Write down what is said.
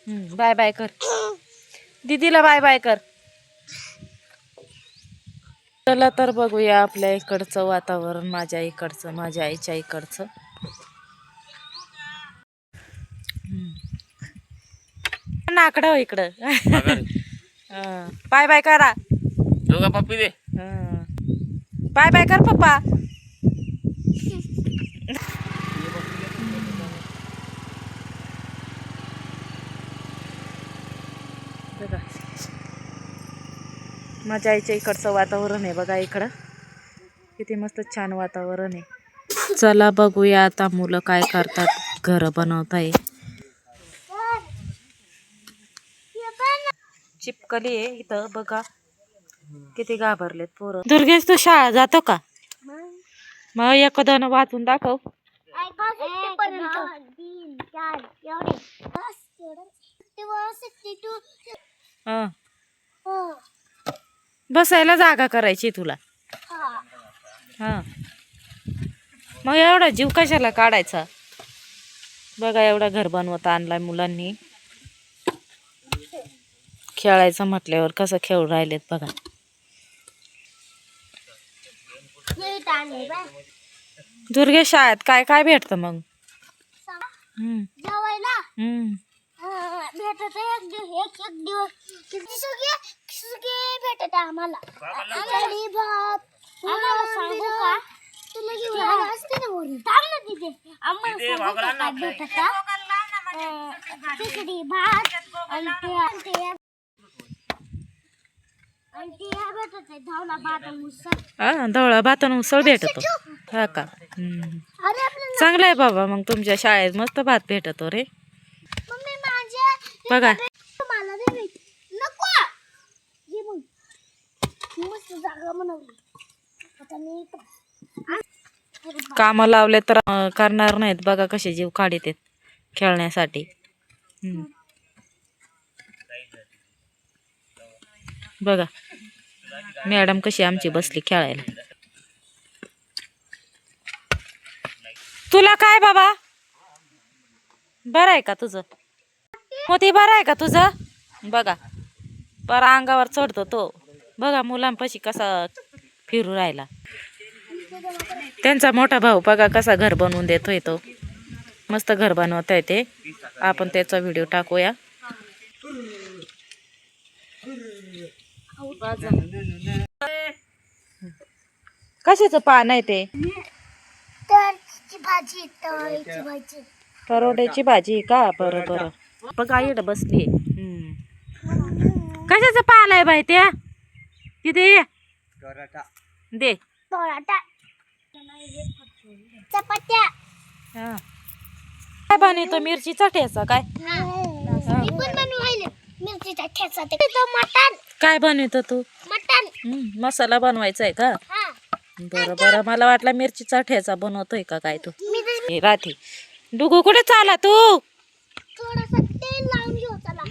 Bye bye कर दीदीला, bye bye कर. चला तर बघूया आपल्या इकडचं वातावरण, माझ्या इकडचं, माझ्या आईच्या इकडचं. नाकडं इकडं. बाय बाय करा दोघा पप्पी दे. बाय बाय कर पप्पा. बघा माझ्या आईच्या इकडचं वातावरण आहे बघा. इकडं किती मस्त छान वातावरण आहे. चला बघूया आता मुलं काय करतात, घर बनवताय. चिपकली आहे इथं बघा, किती घाबरलेत पोरं. दुर्गेश तू शाळा जातो का? मग एखादं वाचून दाखव. बसायला जागा करायची तुला. हा मग एवढा जीव कशाला काढायचा. बघा एवढा घर बनवता आणलाय मुलांनी. खेळायचं म्हटल्यावर कसं खेळू राहिलेत बघा. दुर्गे शाळेत काय काय भेटतं मग? भेटत आम्हाला धवळा भात आणि उसळ भेटतो. हा का? चांगलं आहे बाबा. मग तुमच्या शाळेत मस्त भात भेटतो रे. बघा काम लावले तर करणार नाहीत. बघा कसे जीव काढीत आहेत खेळण्यासाठी. बघा मॅडम कशी आमची बसली खेळायला. तुला काय बाबा, बरं आहे का तुझं? मोती बरं आहे का तुझं? बघा पर अंगावर चढतो तो. बघा मुलांपाशी कसा फिरू राहिला. त्यांचा मोठा भाऊ बघा कसा घर बनवून देतोय. तो मस्त घर बनवता ते. आपण त्याचा व्हिडिओ टाकूया. कशाचं पान आहे ते? परोड्याची भाजी का? बरं बरं. बघा इकडं बसली. कशाचं पान आहे बाई त्या? तिथे दे चपात्या. काय बनवतो? मिरचीचा ठेचा काय? मिरचीचा ठेचा. मटण. काय बनवतो तू? मटण. मसाला बनवायचा आहे का? बरं बरं. मला वाटलं मिरचीचा ठेचा बनवतोय का काय तू. राठी डुगू कुठे चाला तू? थोडासा तेल लावून घेऊ चला.